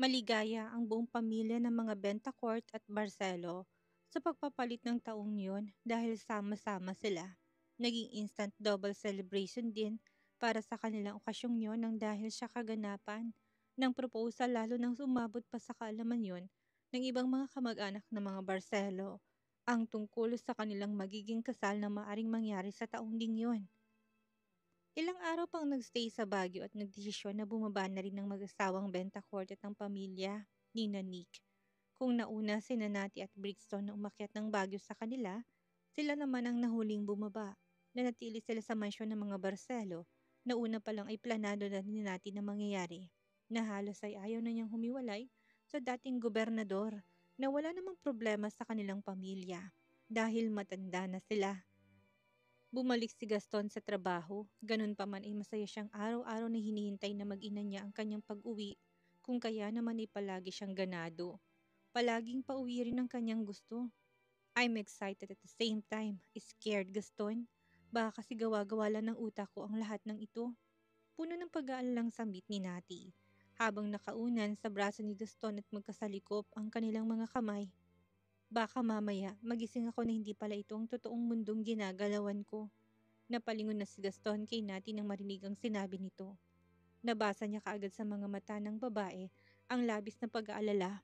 Maligaya ang buong pamilya ng mga Bentancur at Barcelo sa pagpapalit ng taong yun dahil sama-sama sila. Naging instant double celebration din para sa kanilang okasyong yun nang dahil sa kaganapan ng proposal lalo nang sumabot pa sa kaalaman yun ng ibang mga kamag-anak ng mga Barcelo ang tungkol sa kanilang magiging kasal na maaring mangyari sa taong ding yun. Ilang araw pang nagstay sa Baguio at nagdesisyon na bumaba na rin ng mag-asawang Bentancur at ang pamilya ni Nick. Kung nauna si Nati at Brixton na umakyat ng Baguio sa kanila, sila naman ang nahuling bumaba. Nanatili sila sa mansyon ng mga Barcelo na una pa lang ay planado na ni Nati na mangyayari, na halos ay ayaw na niyang humiwalay sa dating gobernador na wala namang problema sa kanilang pamilya dahil matanda na sila. Bumalik si Gaston sa trabaho, ganun pa man ay masaya siyang araw-araw na hinihintay na mag-ina niya ang kanyang pag-uwi, kung kaya naman ay palagi siyang ganado. Palaging pauwi rin ang kanyang gusto. I'm excited at the same time, scared Gaston. Baka kasi gawa-gawa lang ng utak ko ang lahat ng ito. Puno ng pag-aalalang sambit ni Nati, habang nakaunan sa braso ni Gaston at magkasalikop ang kanilang mga kamay. Baka mamaya magising ako na hindi pala ito ang totoong mundong ginagalawan ko. Napalingon na si Gaston kay Nati nang marinig ang sinabi nito. Nabasa niya kaagad sa mga mata ng babae ang labis na pag-aalala.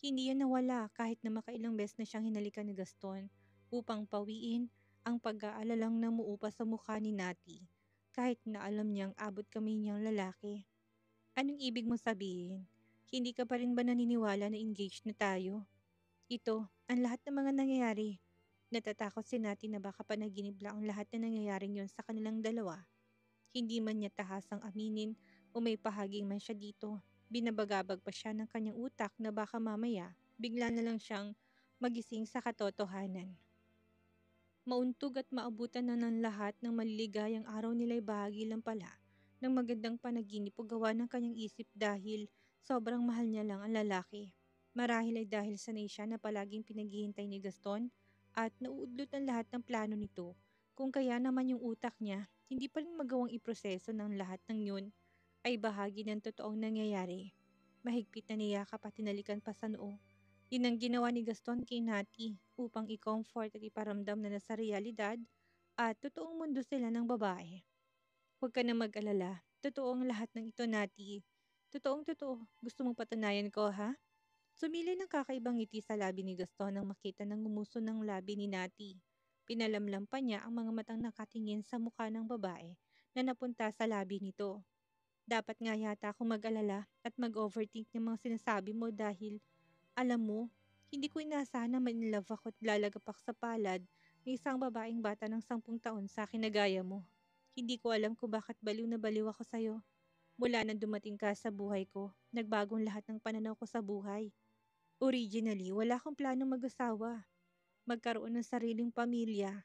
Hindi yan nawala kahit na makailang beses na siyang hinalikan ni Gaston upang pawiin ang pag-aalalang namuo pa sa mukha ni Nati kahit na alam niyang abot kamay niyang lalaki. Anong ibig mong sabihin? Hindi ka pa rin ba naniniwala na engaged na tayo? Ito, ang lahat ng mga nangyayari. Natatakot si Nati na baka panaginip lang ang lahat na nangyayaring yon sa kanilang dalawa. Hindi man niya tahasang aminin o may pahaging man siya dito. Binabagabag pa siya ng kanyang utak na baka mamaya bigla na lang siyang magising sa katotohanan. Mauntog at maabutan na ng lahat ng maliligayang araw nila'y bahagi lang pala ng magandang panaginip o gawa ng kanyang isip dahil sobrang mahal niya lang ang lalaki. Marahil ay dahil sanay siya na palaging pinaghihintay ni Gaston at nauudlot ang lahat ng plano nito. Kung kaya naman yung utak niya, hindi pa rin magawang iproseso ng lahat ng yun ay bahagi ng totoong nangyayari. Mahigpit na niyakap at tinalikan pa sa noo. Yun ang ginawa ni Gaston kay Nati upang i-comfort at iparamdam na nasa realidad at totoong mundo sila ng babae. Huwag ka na mag-alala. Totoo ang lahat ng ito, Nati. Totoong totoo. Gusto mong patunayan ko, ha? Sumili ng kakaibang ngiti sa labi ni Gaston nang makita ng ngumuso ng labi ni Nati. Pinalamlam pa niya ang mga matang nakatingin sa mukha ng babae na napunta sa labi nito. Dapat nga yata akong mag-alala at mag-overthink ng mga sinasabi mo dahil, alam mo, hindi ko inaasahan na ma-inlove ako at lalagapak sa palad ng isang babaeng bata ng 10 taon sa akin na gaya mo. Hindi ko alam kung bakit baliw na baliw ako sa'yo. Mula nang dumating ka sa buhay ko, nagbagong lahat ng pananaw ko sa buhay. Originally, wala akong planong mag-asawa. Magkaroon ng sariling pamilya.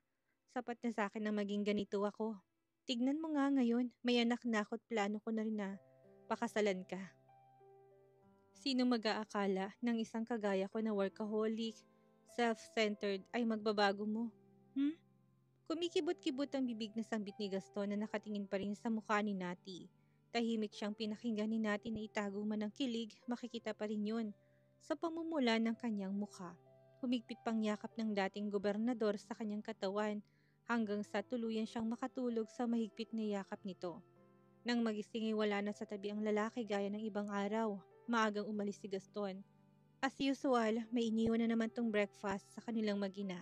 Sapat na sa akin na maging ganito ako. Tignan mo nga ngayon, may anak na ako at plano ko na rin na pakasalan ka. Sino mag-aakala ng isang kagaya ko na workaholic, self-centered ay magbabago mo? Hmm? Kumikibot-kibot ang bibig na sambit ni Gaston na nakatingin pa rin sa mukha ni Nati. Tahimik siyang pinakinggan ni Nati na itago man ang kilig, makikita pa rin yun sa pamumula ng kanyang mukha. Humigpit pang yakap ng dating gobernador sa kanyang katawan hanggang sa tuluyan siyang makatulog sa mahigpit na yakap nito. Nang magising ay wala na sa tabi ang lalaki gaya ng ibang araw. Maagang umalis si Gaston. As usual, may iniwan na naman tong breakfast sa kanilang mag-ina.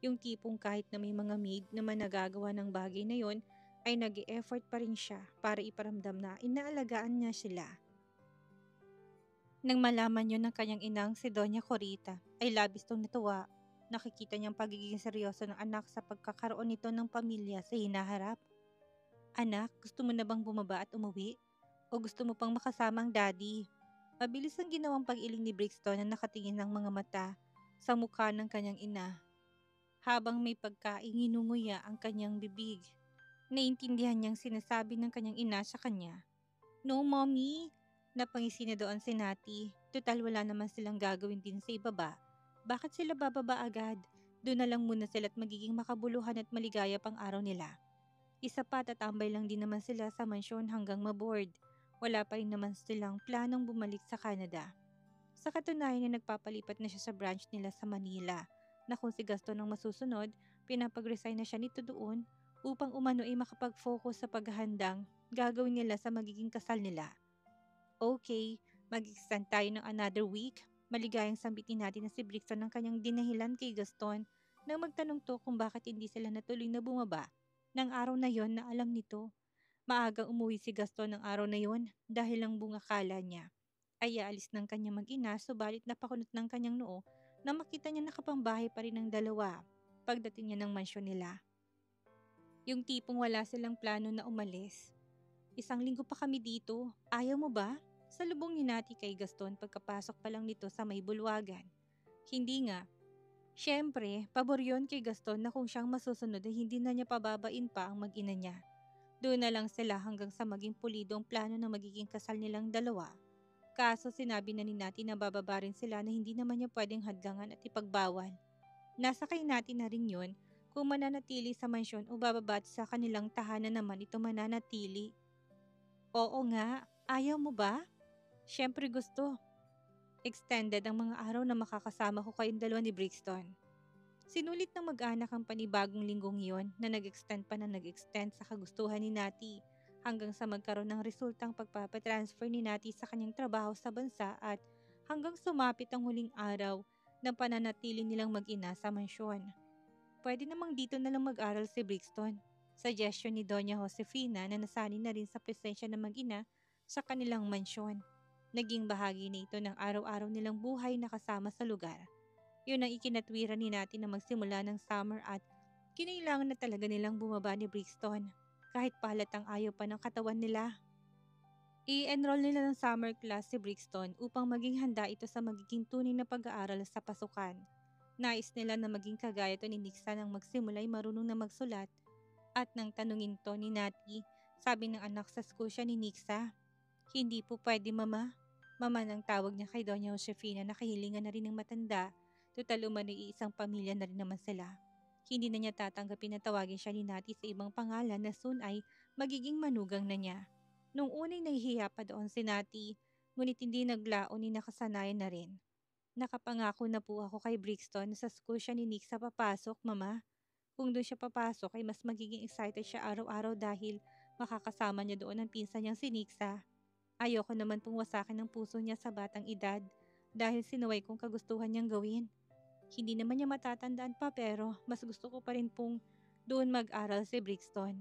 Yung tipong kahit na may mga maid naman nagagawa ng bagay na yon, ay nag-e-effort pa rin siya para iparamdam na inaalagaan niya sila. Nang malaman yon ng kanyang inang si Doña Corita, ay labis tong natuwa. Nakikita niyang pagiging seryoso ng anak sa pagkakaroon nito ng pamilya sa hinaharap. Anak, gusto mo na bang bumaba at umuwi? O gusto mo pang makasama ang daddy? Mabilis ang ginawang pag-iling ni Brixton na nakatingin ng mga mata sa mukha ng kanyang ina. Habang may pagkainginunguya ang kanyang bibig, naiintindihan niyang sinasabi ng kanyang ina sa kanya. No, mommy. Napangisi na doon si Nati. Total wala naman silang gagawin din sa ibaba. Bakit sila bababa agad? Doon na lang muna sila at magiging makabuluhan at maligaya pang araw nila. Isa pa tatambay lang din naman sila sa mansyon hanggang maboard. Wala pa rin naman silang planong bumalik sa Canada. Sa katunayan na nagpapalipat na siya sa branch nila sa Manila na kung si Gaston ang masusunod, pinapag-resign na siya nito doon upang umano ay makapag-focus sa paghahandang gagawin nila sa magiging kasal nila. Okay, mag-extend tayo ng another week. Maligayang sambitin natin na si Brixton ng kanyang dinahilan kay Gaston nang magtanong to kung bakit hindi sila natuloy na bumaba ng araw na yon na alam nito. Maagang umuwi si Gaston ng araw na yon dahil lang bungakala niya ay aalis ng kanyang mag-ina subalit napakunot ng kanyang noo na makita niya nakapambahay pa rin ang dalawa pagdating niya ng mansyon nila. Yung tipong wala silang plano na umalis. Isang linggo pa kami dito. Ayaw mo ba? Salubong ni Nati kay Gaston pagkapasok pa lang nito sa may bulwagan. Hindi nga. Siyempre, pabor yun kay Gaston na kung siyang masusunod ay hindi na niya pababain pa ang mag-ina niya. Doon na lang sila hanggang sa maging pulido ang plano ng magiging kasal nilang dalawa. Kaso sinabi na ni Nati na bababa rin sila na hindi naman niya pwedeng hadlangan at ipagbawal. Nasa kay Nati na rin yun kung mananatili sa mansyon o bababa at sa kanilang tahanan naman ito mananatili. Oo nga, ayaw mo ba? Siyempre gusto. Extended ang mga araw na makakasama ko kayong dalawa ni Brixton. Sinulit ng mag-anak ang panibagong linggong iyon na nag-extend pa na nag-extend sa kagustuhan ni Nati hanggang sa magkaroon ng resultang pagpapatransfer ni Nati sa kanyang trabaho sa bansa at hanggang sumapit ang huling araw ng pananatili nilang mag-ina sa mansyon. Pwede namang dito na lang mag-aral si Brixton. Suggestion ni Doña Josefina na nasanay na rin sa presensya ng mag-ina sa kanilang mansyon. Naging bahagi na ito ng araw-araw nilang buhay na kasama sa lugar. Yun ang ikinatwiran ni Nati na magsimula ng summer at kinailangan na talaga nilang bumaba ni Brixton kahit pahalatang ayaw pa ng katawan nila. I-enroll nila ng summer class si Brixton upang maging handa ito sa magiging tunay na pag-aaral sa pasukan. Nais nila na maging kagaya to ni Nixa nang magsimula ay marunong na magsulat at nang tanungin to ni Nati, sabi ng anak sa school siya ni Nixa. Hindi po pwede mama. Mama nang tawag niya kay Doña Josefina na kahilingan na rin ng matanda. Total umano'y isang pamilya na rin naman sila. Hindi na niya tatanggapin na tawagin siya ni Nati sa ibang pangalan na soon ay magiging manugang na niya. Nung unay nahihiya pa doon si Nati, ngunit hindi naglaon ni nakasanayan na rin. Nakapangako na po ako kay Brixton na sa school siya ni Nick sa papasok, mama. Kung doon siya papasok ay mas magiging excited siya araw-araw dahil makakasama niya doon ang pinsan niyang si Nixa. Ayoko naman pong wasakin ang puso niya sa batang edad dahil sinuway kong kagustuhan niyang gawin. Hindi naman niya matatandaan pa pero mas gusto ko pa rin pong doon mag-aral si Brixton.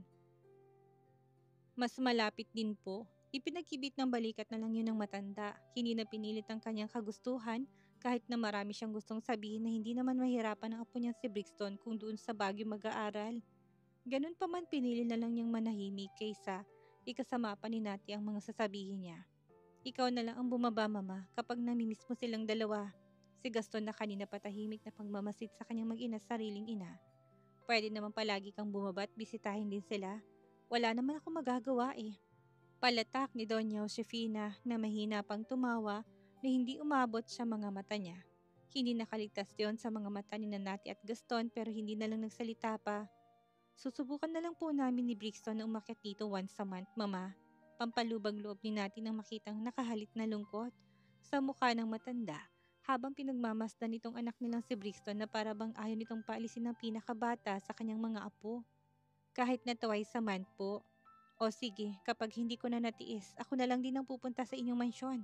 Mas malapit din po. Ipinagkibit ng balikat na lang yun ng matanda. Hindi na pinilit ang kanyang kagustuhan kahit na marami siyang gustong sabihin na hindi naman mahirapan ang apo niyang si Brixton kung doon sa Baguio mag-aaral. Ganun pa man pinili na lang niyang manahimik kaysa ikasama pa ni Nati ang mga sasabihin niya. Ikaw na lang ang bumaba mama kapag namimiss mo silang dalawa. Si Gaston na kanina patahimik na pagmamasid sa kanyang mag-ina sariling ina. Pwede naman palagi kang bumaba at bisitahin din sila. Wala naman ako magagawa eh. Palatak ni Doña Josefina na mahina pang tumawa na hindi umabot sa mga mata niya. Hindi nakaligtas yon sa mga mata ni Nati at Gaston pero hindi na lang nagsalita pa. Susubukan na lang po namin ni Brixton na umakyat dito once a month, mama. Pampalubag loob ni Nati nang makitang nakahalit na lungkot sa mukha ng matanda habang pinagmamasdan nitong anak nilang si Brixton na para bang ayaw nitong paalisin ng pinakabata sa kanyang mga apo. Kahit na twice a month po. O sige, kapag hindi ko na natiis, ako na lang din ang pupunta sa inyong mansyon.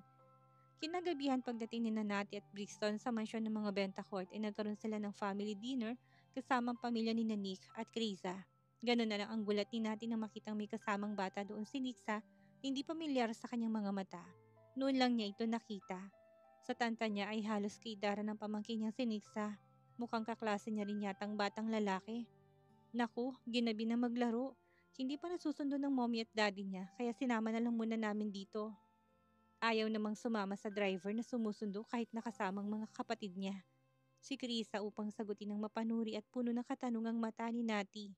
Kinagabihan pagdating ni Nati at Brixton sa mansyon ng mga Bentacourt ay nagkaroon sila ng family dinner kasama ang pamilya ni Nick at Krisa. Ganun na lang ang gulat ni Nati nang makitang may kasamang bata doon si Nixa, hindi pamilyar sa kanyang mga mata. Noon lang niya ito nakita. Sa tanta niya ay halos kaidara ng pamangkin niyang si Nixa. Mukhang kaklase niya rin yatang batang lalaki. Naku, ginabi na maglaro. Hindi pa nasusundo ng mommy at daddy niya kaya sinama na lang muna namin dito. Ayaw namang sumama sa driver na sumusundo kahit nakasamang mga kapatid niya. Si Krisa upang sagutin ng mapanuri at puno ng katanungang mata ni Nati.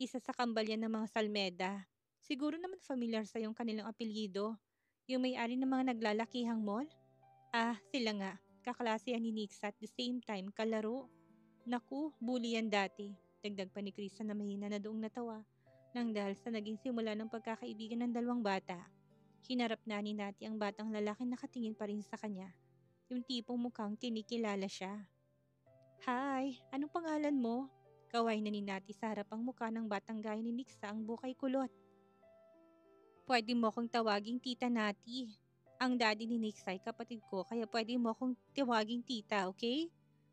Isa sa kambal yan ng mga Salmeda. Siguro naman familiar sa yung kanilang apelyido. Yung may-ari ng mga naglalakihang mall? Ah, sila nga. Kaklase yan ni Nix at the same time kalaro. Naku, bully yan dati. Dagdag pa ni Krisa na mahina na doong natawa nang dahil sa naging simula ng pagkakaibigan ng dalawang bata. Hinarap na ni Nati ang batang lalaki nakatingin pa rin sa kanya. Yung tipong mukhang kinikilala siya. Hi, anong pangalan mo? Kaway na ni Nati sa harapang mukha ng batang gaya ni Nixa ang bukay kulot. Pwede mo akong tawaging Tita Nati. Ang daddy ni Nixa ay kapatid ko kaya pwede mo akong tawaging tita, okay?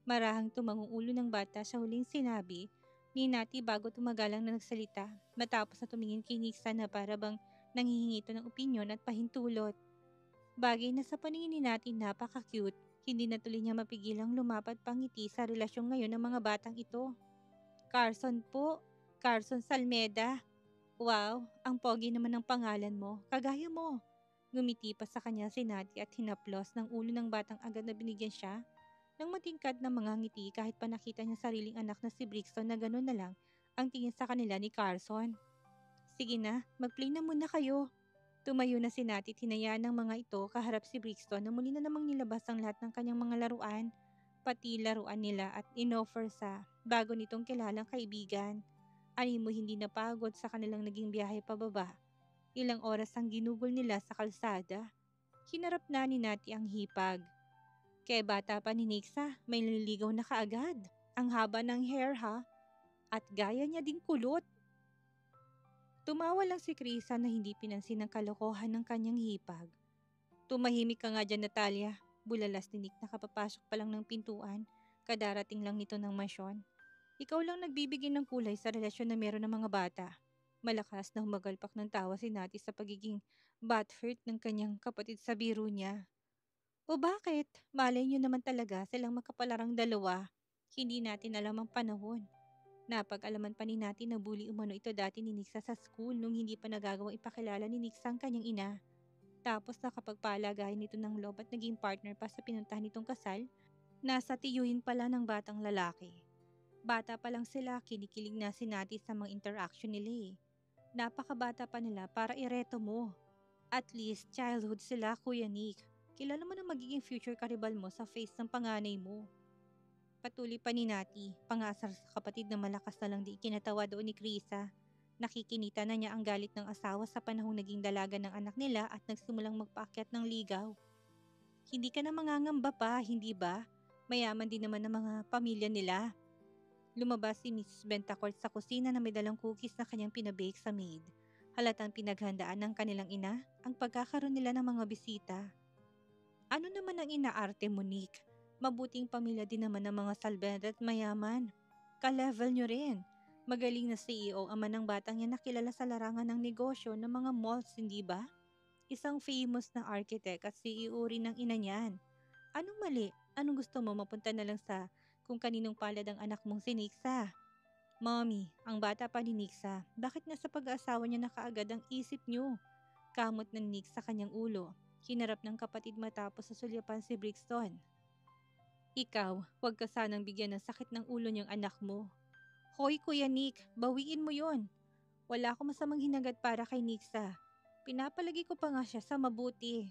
Marahang tumangong ulo ng bata sa huling sinabi ni Nati bago tumagalang na nagsalita matapos na tumingin kay Nixa na para bang nanghihingi ito ng opinyon at pahintulot. Bagay na sa paningin ni Nati napaka-cute, hindi na tuloy niya mapigilang lumapad pangiti sa relasyon ngayon ng mga batang ito. Carson po, Carson Salmeda. Wow, ang pogi naman ng pangalan mo, kagaya mo. Ngumiti pa sa kanya si Nati at hinaplos ng ulo ng batang agad na binigyan siya ng matingkad na mga ngiti kahit pa nakita niya sariling anak na si Brixton na gano'n na lang ang tingin sa kanila ni Carson. Sige na, mag-play na muna kayo. Tumayo na si Nati at hinayaan ng mga ito kaharap si Brixton na muli na namang nilabas ang lahat ng kanyang mga laruan, pati laruan nila at inoffer sa bago nitong kilalang kaibigan. Mo hindi napagod sa kanilang naging biyahe pababa. Ilang oras ang ginugol nila sa kalsada. Hinarap na ni Nati ang hipag. Kaya bata pa ni Nixa, may naliligaw na kaagad. Ang haba ng hair ha, at gaya niya din kulot. Tumawa lang si Krisa na hindi pinansin ang kalokohan ng kanyang hipag. Tumahimik ka nga dyan, Natalia. Bulalas ni Nick na kapapasok pa lang ng pintuan. Kadarating lang nito ng mansyon. Ikaw lang nagbibigay ng kulay sa relasyon na meron ng mga bata. Malakas na humagalpak ng tawa si Nati sa pagiging butthurt ng kanyang kapatid sa biro niya. O bakit? Malay niyo naman talaga silang makapalarang dalawa. Hindi natin alam ang panahon. Napag-alaman pa ni Nati na bully umano ito dati ni Nixa sa school nung hindi pa nagagawang ipakilala ni Nixa ang kanyang ina. Tapos nakapagpalagayan nito ng loob at naging partner pa sa pinuntahan nitong kasal, nasa tiyuhin pala ng batang lalaki. Bata pa lang sila, kinikilig na si Nati sa mga interaction nila eh. Napakabata pa nila para ireto mo. At least childhood sila, Kuya Nick. Kilala mo na magiging future karibal mo sa face ng panganay mo. Patuloy pa ni Nati, pangasar sa kapatid na malakas na lang di ikinatawa doon ni Krisa. Nakikinita na niya ang galit ng asawa sa panahong naging dalaga ng anak nila at nagsimulang magpaakyat ng ligaw. Hindi ka na mangangamba pa, hindi ba? Mayaman din naman ang mga pamilya nila. Lumabas si Mrs. Bentacourt sa kusina na may dalang cookies na kanyang pinabake sa maid. Halatang pinaghandaan ng kanilang ina ang pagkakaroon nila ng mga bisita. Ano naman ang inaarte mo, Nick? Mabuting pamilya din naman ng mga Salvador at mayaman. Ka-level nyo rin. Magaling na CEO ama ng batang yan na kilala sa larangan ng negosyo ng mga malls, hindi ba? Isang famous na architect at CEO rin ng ina niyan. Anong mali? Anong gusto mo mapunta na lang sa kung kaninong palad ang anak mong si Nixa? Mommy, ang bata pa ni Nixa, bakit nasa pag-aasawa niya na kaagad ang isip niyo? Kamot ng Nick sa kanyang ulo. Hinarap ng kapatid matapos sa sulyapan si Brixton. Ikaw, huwag ka sanang bigyan ng sakit ng ulo niyang anak mo. Hoy Kuya Nick, bawiin mo yon. Wala akong masamang hinagat para kay Nixa. Pinapalagi ko pa nga siya sa mabuti.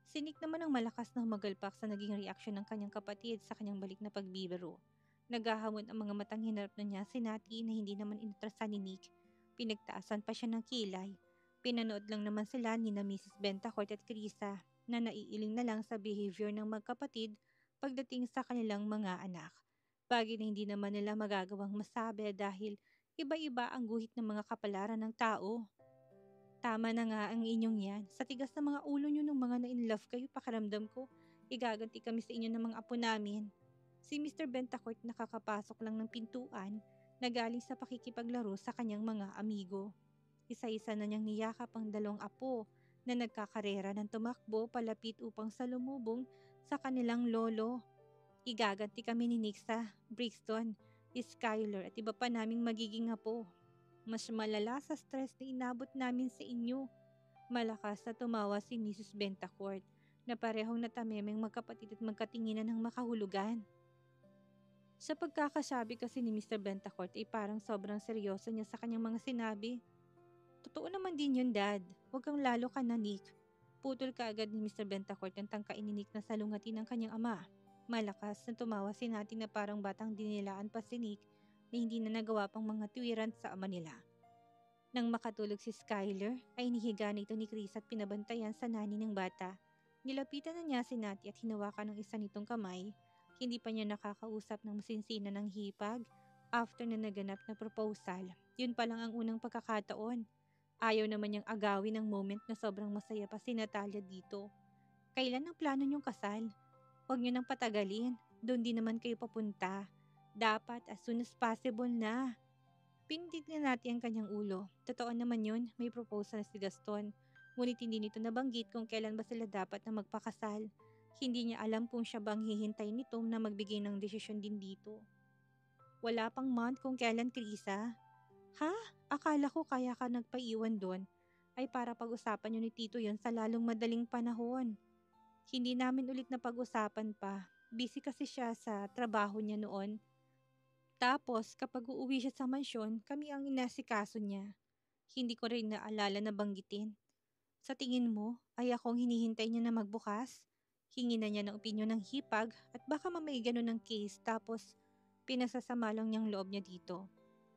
Si Nick naman ang malakas na humagalpak sa naging reaksyon ng kanyang kapatid sa kanyang balik na pagbibiro. Naghahamon ang mga matang hinarap na niya si Nati na hindi naman inutrasan ni Nick. Pinagtaasan pa siya ng kilay. Pinanood lang naman sila ni na Mrs. Bentacourt at Krisa na naiiling na lang sa behavior ng magkapatid pagdating sa kanilang mga anak. Bagay na hindi naman nila magagawang masabi dahil iba-iba ang guhit ng mga kapalaran ng tao. Tama na nga ang inyong yan. Sa tigas ng mga ulo nyo nung mga na-inlove kayo, pakaramdam ko, igaganti kami sa inyo ng mga apo namin. Si Mr. Bentacourt nakakapasok lang ng pintuan na galing sa pakikipaglaro sa kanyang mga amigo. Isa-isa na niyang niyakap ang dalawang apo na nagkakarera ng tumakbo palapit upang salumubong sa kanilang lolo. Igaganti kami ni Nixa, Brixton, Skyler at iba pa naming magiging apo. Mas malala sa stress na inabot namin sa inyo. Malakas na tumawa si Mrs. Bentacourt na parehong natamemeng magkapatid at magkatinginan ng makahulugan. Sa pagkakasabi kasi ni Mr. Bentacourt ay parang sobrang seryoso niya sa kanyang mga sinabi. Totoo naman din yun, Dad. Huwag kang lalo ka na, Nick. Putol ka agad ni Mr. Bentacourt ang tangkain ni Nick na salungatin ng kanyang ama. Malakas na tumawa si Nati na parang batang dinilaan pa si Nick na hindi na nagawa pang mga tuwiran sa ama nila. Nang makatulog si Skyler, ay inihiga na ito ni Chris at pinabantayan sa nani ng bata. Nilapitan na niya si Nati at hinawakan ng isa nitong kamay. Hindi pa niya nakakausap ng masinsina ng hipag. After na naganap na proposal, yun pa lang ang unang pagkakataon. Ayaw naman niyang agawin ang moment na sobrang masaya pa si Natalia dito. Kailan ang plano niyong kasal? Huwag niyo nang patagalin. Doon din naman kayo papunta. Dapat as soon as possible na. Pindignan natin ang kanyang ulo. Totoo naman yun, may proposal na si Gaston. Ngunit hindi nito nabanggit kung kailan ba sila dapat na magpakasal. Hindi niya alam kung siya bang hihintay nito na magbigay ng desisyon din dito. Wala pang month kung kailan, Krisa. Ha? Akala ko kaya ka nagpaiwan doon ay para pag-usapan niyo ni Tito yon sa lalong madaling panahon. Hindi namin ulit na pag-usapan pa. Busy kasi siya sa trabaho niya noon. Tapos kapag uuwi siya sa mansyon, kami ang inasikaso niya. Hindi ko rin naalala na banggitin. Sa tingin mo, ay akong hinihintay niya na magbukas? Hingi na niya ng opinyon ng hipag at baka mamay ganun ng case tapos pinasasama lang niyang loob niya dito.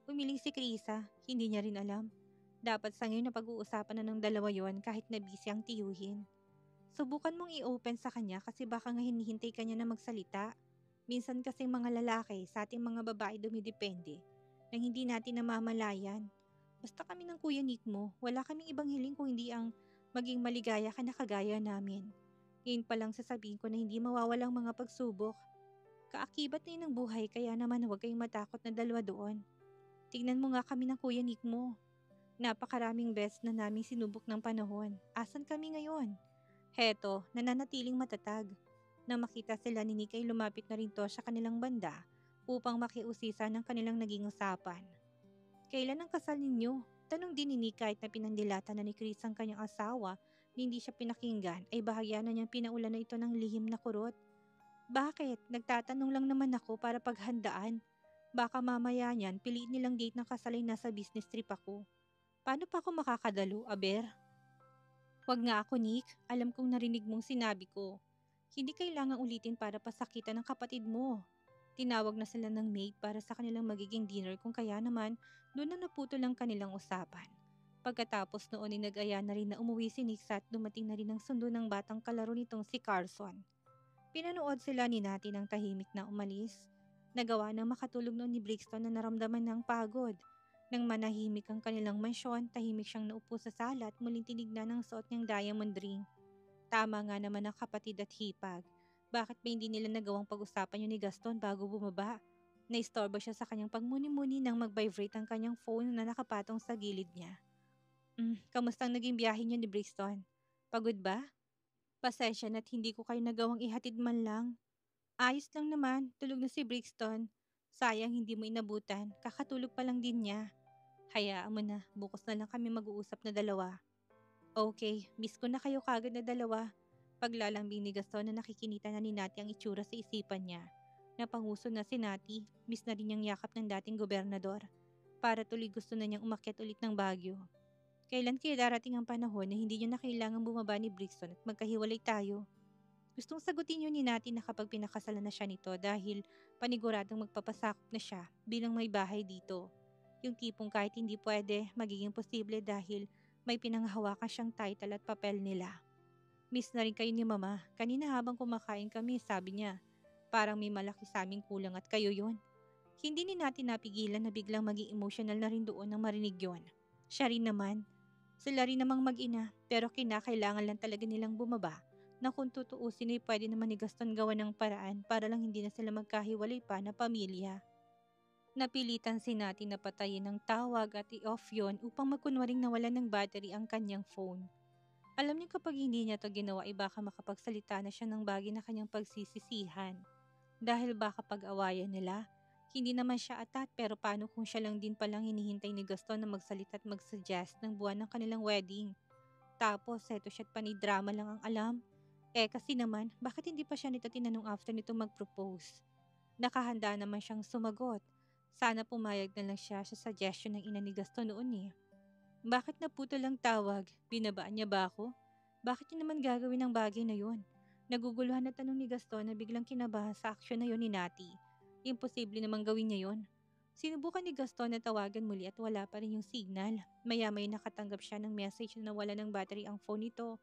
Umiling si Krisa, hindi niya rin alam. Dapat sa ngayon na pag-uusapan na ng dalawa yon kahit na busy ang tiyuhin. Subukan mong i-open sa kanya kasi baka nga hinihintay ka niya na magsalita. Minsan kasing mga lalaki sa ating mga babae dumidepende nang hindi natin namamalayan. Basta kami ng Kuya Nick mo, wala kaming ibang hiling kung hindi ang maging maligaya ka na kagaya namin. Ngayon pa lang sasabihin ko na hindi mawawalang mga pagsubok. Kaakibat na yun ng buhay kaya naman huwag kayong matakot na dalawa doon. Tignan mo nga kami ng Kuya Nick mo. Napakaraming best na naming sinubok ng panahon. Asan kami ngayon? Heto, nananatiling matatag. Nang makita sila ni Nick ay lumapit na rin to sa kanilang banda upang makiusisa ng kanilang naging usapan. Kailan ang kasal ninyo? Tanong din ni Nick kahit na pinandilata na ni Chris ang kanyang asawa na hindi siya pinakinggan ay bahagya na niyang pinaulan na ito ng lihim na kurot. Bakit? Nagtatanong lang naman ako para paghandaan. Baka mamaya niyan piliin nilang date ng kasal ay nasa business trip ako. Paano pa ako makakadalo, Aber? Wag nga ako, Nick. Alam kong narinig mong sinabi ko. Hindi kailangang ulitin para pasakitan ng kapatid mo. Tinawag na sila ng maid para sa kanilang magiging dinner kung kaya naman doon na naputol ang kanilang usapan. Pagkatapos noon ay nag-aya na rin na umuwi si Nick at dumating na rin ang sundo ng batang kalaro nitong si Carson. Pinanood sila ni Nati ng tahimik na umalis. Nagawa ng makatulog noon ni Brixton na naramdaman ng pagod. Nang manahimik ang kanilang mansyon, tahimik siyang naupo sa sala at muling tinignan ang suot niyang diamond ring. Tama nga naman ang kapatid at hipag. Bakit ba hindi nila nagawang pag-usapan yun ni Gaston bago bumaba? Naistorbo siya sa kanyang pagmuni-muni nang mag-vibrate ang kanyang phone na nakapatong sa gilid niya. Kamusta ang naging biyahe niyo ni Brixton? Pagod ba? Pasensya na't hindi ko kayo nagawang ihatid man lang. Ayos lang naman, tulog na si Brixton. Sayang hindi mo inabutan, kakatulog pa lang din niya. Hayaan mo na, bukas na lang kami mag-uusap na dalawa. Okay, miss ko na kayo kagad na dalawa. Paglalambing ni Gaston na nakikinita na ni Nati ang itsura sa isipan niya. Napanguso na si Nati, miss na rin niyang yakap ng dating gobernador. Para tuloy gusto na niyang umakyat ulit ng Baguio. Kailan kaya darating ang panahon na hindi niyo na kailangang bumaba ni Brixton at magkahiwalay tayo? Gustong sagutin niyo ni Nati na kapag pinakasalan na siya nito dahil paniguradong magpapasakop na siya bilang may bahay dito. Yung tipong kahit hindi pwede, magiging posible dahil may pinanghahawakan siyang title at papel nila. Miss na rin kayo ni Mama. Kanina habang kumakain kami, sabi niya, parang may malaki sa aming kulang at kayo yon. Hindi ni natin napigilan na biglang maging emotional na rin doon nang marinig yon. Siya rin naman. Sila rin namang mag-ina pero kinakailangan lang talaga nilang bumaba na kung tutuusin ay pwede naman ni Gaston gawa ng paraan para lang hindi na sila magkahiwalay pa na pamilya. Napilitan si Nati na patayin ng tawag at i-off yon upang magkunwaring nawalan ng battery ang kanyang phone. Alam niyo kapag hindi niya to ginawa ay baka makapagsalita na siya ng bagay na kanyang pagsisisihan. Dahil baka pag-awayan nila, hindi naman siya atat pero paano kung siya lang din palang hinihintay ni Gaston na magsalita at mag-suggest ng buwan ng kanilang wedding. Tapos eto siya't panidrama lang ang alam. Kasi naman, bakit hindi pa siya nito tinanong after nito mag-propose? Nakahanda naman siyang sumagot. Sana pumayag na lang siya sa suggestion ng ina ni Gaston noon eh. Bakit naputol ang tawag? Binabaan niya ba ako? Bakit niya naman gagawin ang bagay na yon? Naguguluhan na tanong ni Gaston na biglang kinabahan sa aksyon na yon ni Nati. Imposible namang gawin niya yon. Sinubukan ni Gaston na tawagan muli at wala pa rin yung signal. Maya-may nakatanggap siya ng message na nawala ng battery ang phone nito.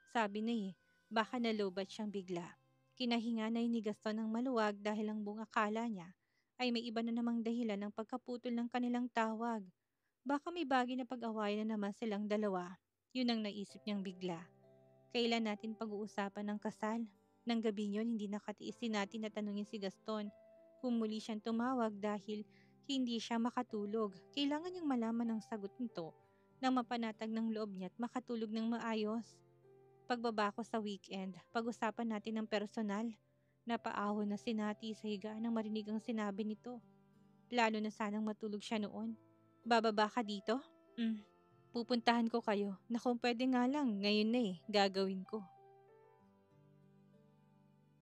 Sabi na baka nalobat siyang bigla. Kinahinga na ni Gaston ng maluwag dahil ang buong akala niya ay may iba na namang dahilan ng pagkaputol ng kanilang tawag. Baka may bagay na pag-awayan na naman silang dalawa. Yun ang naisip niyang bigla. Kailan natin pag-uusapan ng kasal? Nang gabi yun, hindi nakatiis si natin na tanungin si Gaston. Kung muli siyang tumawag dahil hindi siya makatulog. Kailangan niyang malaman ang sagot nito nang mapanatag ng loob niya at makatulog ng maayos. Pagbaba ko sa weekend, pag-usapan natin ng personal. Napaahon na si Nati sa higa nang marinig ang sinabi nito. Plano na sanang matulog siya noon. Bababa ka dito? Mm, pupuntahan ko kayo. Na kung pwede nga lang, ngayon na gagawin ko.